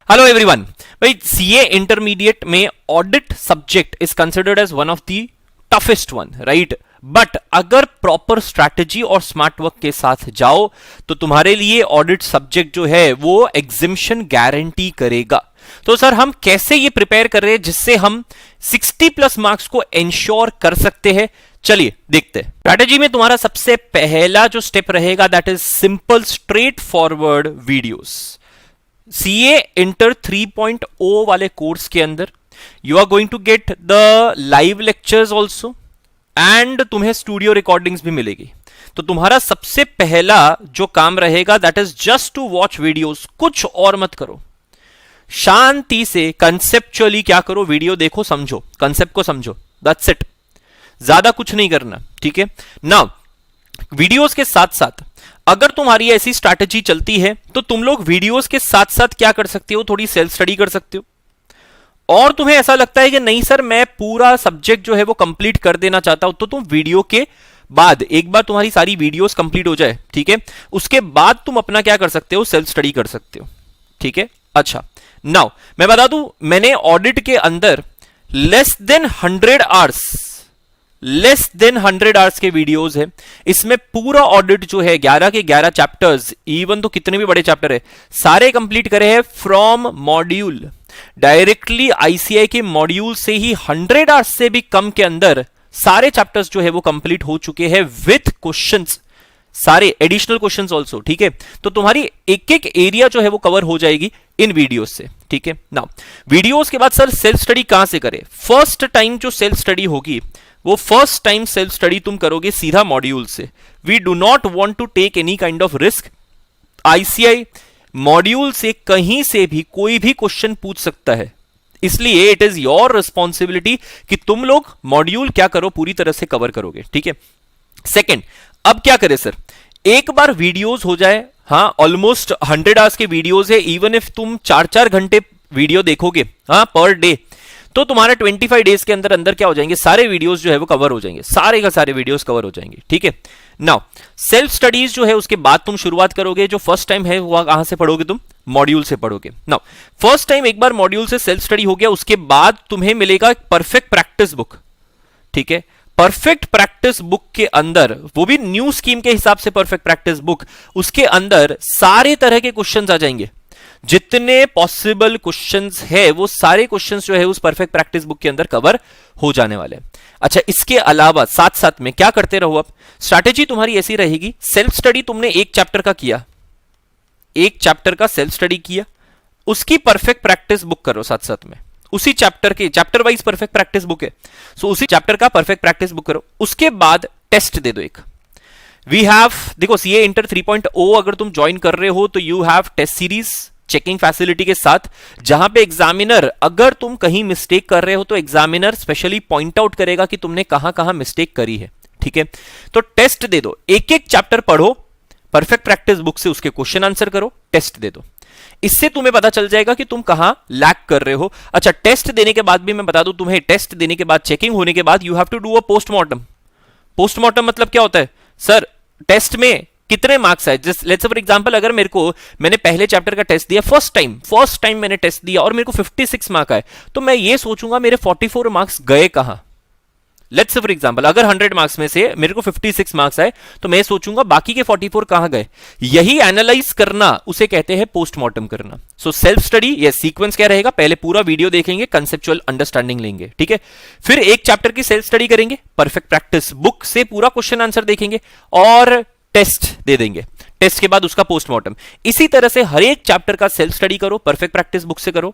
Hello everyone. भाई CA intermediate में audit subject is considered as one of the toughest one, right? But अगर proper strategy और smart work के साथ जाओ तो तुम्हारे लिए ऑडिट सब्जेक्ट जो है वो एग्जिम्शन गारंटी करेगा। तो सर हम कैसे ये प्रिपेयर कर रहे हैं जिससे हम 60 प्लस मार्क्स को इंश्योर कर सकते हैं? चलिए देखते हैं। स्ट्रैटेजी में तुम्हारा सबसे पहला जो स्टेप रहेगा that is simple straight forward videos. CA inter 3.0 वाले कोर्स के अंदर you are going to get the live lectures also and तुम्हें स्टूडियो रिकॉर्डिंग्स भी मिलेगी। तो तुम्हारा सबसे पहला जो काम रहेगा that is just to watch videos, कुछ और मत करो। शांति से कंसेप्चुअली क्या करो, वीडियो देखो, समझो, कंसेप्ट को समझो, दैट्स इट। ज्यादा कुछ नहीं करना, ठीक है ना। वीडियोस के साथ साथ अगर तुम्हारी ऐसी स्ट्रैटेजी चलती है तो तुम लोग वीडियोस के साथ साथ क्या कर सकते हो, थोड़ी सेल्फ स्टडी कर सकते हो। और तुम्हें ऐसा लगता है कि नहीं सर मैं पूरा सब्जेक्ट जो है वो कंप्लीट कर देना चाहता हूं, तो तुम वीडियो के बाद एक बार तुम्हारी सारी वीडियोस कंप्लीट हो जाए, ठीक है, उसके बाद तुम अपना क्या कर सकते हो, सेल्फ स्टडी कर सकते हो, ठीक है। अच्छा नाउ मैं बता दूं, मैंने ऑडिट के अंदर लेस देन 100 आवर्स के वीडियोस है। इसमें पूरा ऑडिट जो है 11 के 11 चैप्टर्स, इवन तो कितने भी बड़े चैप्टर है, सारे कंप्लीट करे हैं फ्रॉम मॉड्यूल। डायरेक्टली आईसीआई के मॉड्यूल से ही 100 आवर्स से भी कम के अंदर सारे चैप्टर्स जो है वो कंप्लीट हो चुके हैं विथ क्वेश्चंस, सारे एडिशनल क्वेश्चंस ऑल्सो, ठीक है। तो तुम्हारी एक एक एरिया जो है वो कवर हो जाएगी इन वीडियोस से, ठीक है ना। वीडियोस के बाद सर सेल्फ स्टडी कहां से करें? फर्स्ट टाइम जो सेल्फ स्टडी होगी वो फर्स्ट टाइम सेल्फ स्टडी तुम करोगे सीधा मॉड्यूल से। We do not want to take any kind of risk. ICAI module से कहीं से भी कोई भी क्वेश्चन पूछ सकता है, इसलिए इट इज योर रिस्पॉन्सिबिलिटी कि तुम लोग मॉड्यूल क्या करो, पूरी तरह से कवर करोगे, ठीक है। सेकेंड, अब क्या करें सर, एक बार वीडियोस हो जाए, हाँ ऑलमोस्ट 100 आवर्स के वीडियोस है, इवन इफ तुम 4-4 घंटे वीडियो देखोगे हाँ पर डे, तो तुम्हारा 25 डेज के अंदर अंदर क्या हो जाएंगे, सारे वीडियोस जो है वो कवर हो जाएंगे, सारे का सारे वीडियोस कवर हो जाएंगे, ठीक है। नाउ सेल्फ स्टडीज जो है उसके बाद तुम शुरुआत करोगे। जो फर्स्ट टाइम है वो कहां से पढ़ोगे, तुम मॉड्यूल से पढ़ोगे। नाउ फर्स्ट टाइम एक बार मॉड्यूल से सेल्फ स्टडी हो गया, उसके बाद तुम्हें मिलेगा परफेक्ट प्रैक्टिस बुक, ठीक है। परफेक्ट प्रैक्टिस बुक के अंदर, वो भी न्यू स्कीम के हिसाब से परफेक्ट प्रैक्टिस बुक, उसके अंदर सारे तरह के क्वेश्चंस आ जाएंगे, जितने पॉसिबल क्वेश्चंस है वो सारे क्वेश्चंस जो है उस परफेक्ट प्रैक्टिस बुक के अंदर कवर हो जाने वाले हैं। अच्छा, इसके अलावा साथ साथ में क्या करते रहो, अब स्ट्रैटेजी तुम्हारी ऐसी रहेगी, सेल्फ स्टडी तुमने एक चैप्टर का किया, एक चैप्टर का सेल्फ स्टडी किया, उसकी परफेक्ट प्रैक्टिस बुक करो साथ साथ में, उसी चैप्टर के, chapter wise perfect practice book है, सो उसी चैप्टर का परफेक्ट प्रैक्टिस बुक करो। उसके बाद टेस्ट दे दो एक। वी हैव, देखो सीए इंटर 3.0 अगर तुम ज्वाइन कर रहे हो तो you have test series checking facility के साथ, जहां पे एग्जामिनर, अगर तुम कहीं मिस्टेक कर रहे हो तो एग्जामिनर स्पेशली पॉइंट आउट करेगा कि तुमने कहां कहां मिस्टेक करी है, ठीक है। तो टेस्ट दे दो, एक एक चैप्टर पढ़ो, परफेक्ट प्रैक्टिस बुक से उसके क्वेश्चन आंसर करो, टेस्ट दे दो। इससे तुम्हें पता चल जाएगा कि तुम कहां लैक कर रहे हो। अच्छा, टेस्ट देने के बाद भी मैं बता दूं तुम्हें, टेस्ट देने के बाद, चेकिंग होने के बाद you have to do a postmortem. Postmortem मतलब क्या होता है सर, टेस्ट में कितने मार्क्स आए, just let's say for example अगर मैंने पहले चैप्टर का टेस्ट दिया, फर्स्ट टाइम मैंने टेस्ट दिया और मेरे को 56 मार्क आए, तो मैं ये सोचूंगा मेरे 44 मार्क्स गए कहां। लेट्स से फॉर एग्जांपल अगर 100 मार्क्स में से मेरे को 56 मार्क्स आए तो मैं सोचूंगा बाकी के 44 कहां गए। यही एनालाइज करना उसे कहते हैं पोस्टमार्टम करना। सो सेल्फ स्टडी, ये सीक्वेंस क्या रहेगा, पहले पूरा वीडियो देखेंगे, कंसेप्चुअल अंडरस्टैंडिंग लेंगे, ठीक है, फिर एक चैप्टर की सेल्फ स्टडी करेंगे, परफेक्ट प्रैक्टिस बुक से पूरा क्वेश्चन आंसर देखेंगे और टेस्ट दे देंगे। टेस्ट के बाद उसका पोस्टमार्टम। इसी तरह से हर एक चैप्टर का सेल्फ स्टडी करो, परफेक्ट प्रैक्टिस बुक से करो,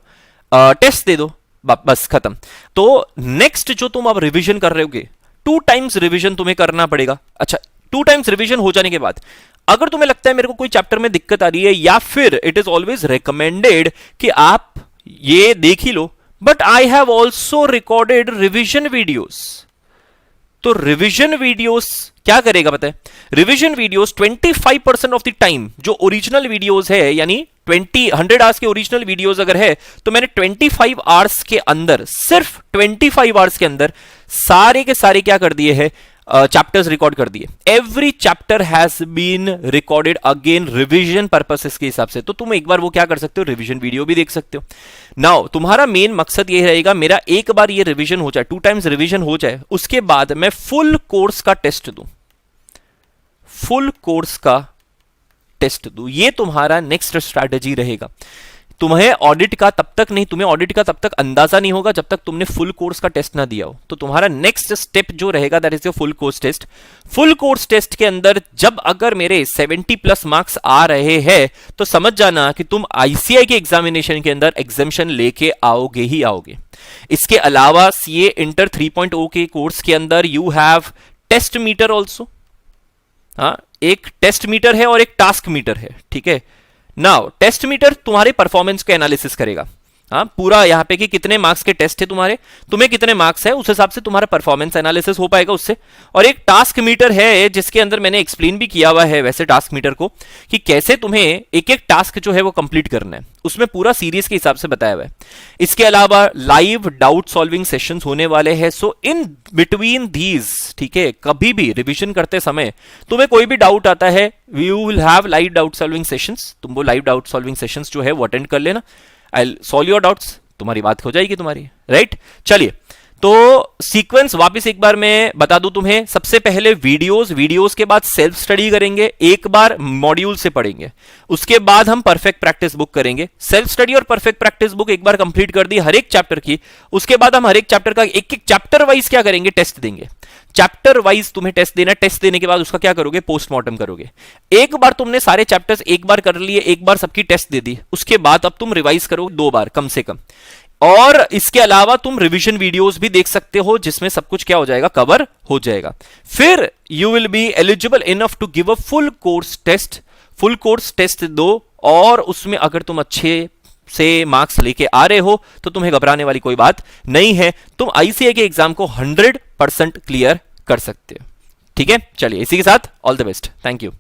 टेस्ट दे दो, बस खत्म। तो नेक्स्ट जो तुम अब रिवीजन कर रहे होगे, 2 टाइम्स रिवीजन तुम्हें करना पड़ेगा। अच्छा, 2 टाइम्स रिवीजन हो जाने के बाद अगर तुम्हें लगता है मेरे को कोई चैप्टर में दिक्कत आ रही है, या फिर इट इज ऑलवेज रिकमेंडेड कि आप ये देख ही लो, but I have also recorded revision videos, तो रिवीजन वीडियोस क्या करेगा पता है, revision videos 25% of the time जो ओरिजिनल वीडियोस है, यानी 100 आवर्स के ओरिजिनल वीडियोस अगर है तो मैंने 25 आवर्स के अंदर, सिर्फ 25 आवर्स के अंदर सारे के सारे क्या कर दिए हैं, चैप्टर्स रिकॉर्ड कर दिए, every chapter has been recorded again revision purposes के हिसाब से। तो तुम एक बार वो क्या कर सकते हो, रिवीजन वीडियो भी देख सकते हो। नाउ तुम्हारा मेन मकसद ये रहेगा, मेरा एक बार ये रिवीजन हो जाए, 2 टाइम्स रिवीजन हो जाए, उसके बाद मैं फुल कोर्स का टेस्ट दूं, फुल कोर्स का टेस्ट दूं। ये तुम्हारा नेक्स्ट स्ट्रैटेजी रहेगा। तुम्हें ऑडिट का तब तक नहीं, तुम्हें ऑडिट का तब तक अंदाजा नहीं होगा जब तक तुमने फुल कोर्स का टेस्ट ना दिया हो। तो तुम्हारा नेक्स्ट स्टेप जो रहेगा that is your full course test. Full course test के अंदर जब अगर मेरे 70+ मार्क्स आ रहे हैं तो समझ जाना कि तुम आईसीआई के एग्जामिनेशन के अंदर एग्जामिशन लेके आओगे ही आओगे। इसके अलावा सीए इंटर 3.0 के कोर्स के अंदर you have test meter also. हाँ, एक टेस्ट मीटर है और एक टास्क मीटर है, ठीक है। नाउ टेस्ट मीटर तुम्हारे परफॉर्मेंस का एनालिसिस करेगा, हाँ, पूरा यहां पे कि कितने मार्क्स के टेस्ट है तुम्हारे, तुम्हें कितने मार्क्स है, उस हिसाब से तुम्हारा परफॉर्मेंस एनालिसिस हो पाएगा उससे। और एक टास्क मीटर है जिसके अंदर मैंने एक्सप्लेन भी किया हुआ है वैसे टास्क मीटर को, कि कैसे तुम्हें एक एक टास्क जो है वो कंप्लीट करना है, उसमें पूरा सीरीज के हिसाब से बताया हुआ है। इसके अलावा लाइव डाउट सॉल्विंग सेशंस होने वाले हैं। सो इन बिटवीन दीज, ठीक है, कभी भी रिवीजन करते समय तुम्हें कोई भी डाउट आता है, you will have live doubt solving sessions. तुम वो लाइव डाउट सॉल्विंग सेशंस जो है वो अटेंड कर लेना, आई सॉल्व योर डाउट्स, तुम्हारी बात हो जाएगी तुम्हारी, राइट। चलिए, तो सीक्वेंस वापस एक बार मैं बता दूं तुम्हें। सबसे पहले वीडियोस के बाद सेल्फ स्टडी करेंगे, एक बार मॉड्यूल से पढ़ेंगे, उसके बाद हम परफेक्ट प्रैक्टिस बुक करेंगे। सेल्फ स्टडी और परफेक्ट प्रैक्टिस बुक एक बार कंप्लीट कर दी हर एक चैप्टर की, उसके बाद हम हर एक चैप्टर का एक एक चैप्टर वाइज क्या करेंगे, टेस्ट देंगे। चैप्टर वाइज तुम्हें टेस्ट देना, टेस्ट देने के बाद उसका क्या करोगे, पोस्टमार्टम करोगे। एक बार तुमने सारे चैप्टर्स एक बार कर लिए, एक बार सबकी टेस्ट दे दी, उसके बाद अब तुम रिवाइज करो 2 बार कम से कम। और इसके अलावा तुम रिवीजन वीडियोस भी देख सकते हो जिसमें सब कुछ क्या हो जाएगा, कवर हो जाएगा। फिर you will be eligible enough to give a full course test. Full course test दो और उसमें अगर तुम अच्छे से मार्क्स लेके आ रहे हो तो तुम्हें घबराने वाली कोई बात नहीं है, तुम आईसीआई के एग्जाम को 100% क्लियर कर सकते हो। ठीक है, चलिए इसी के साथ all the best, thank you.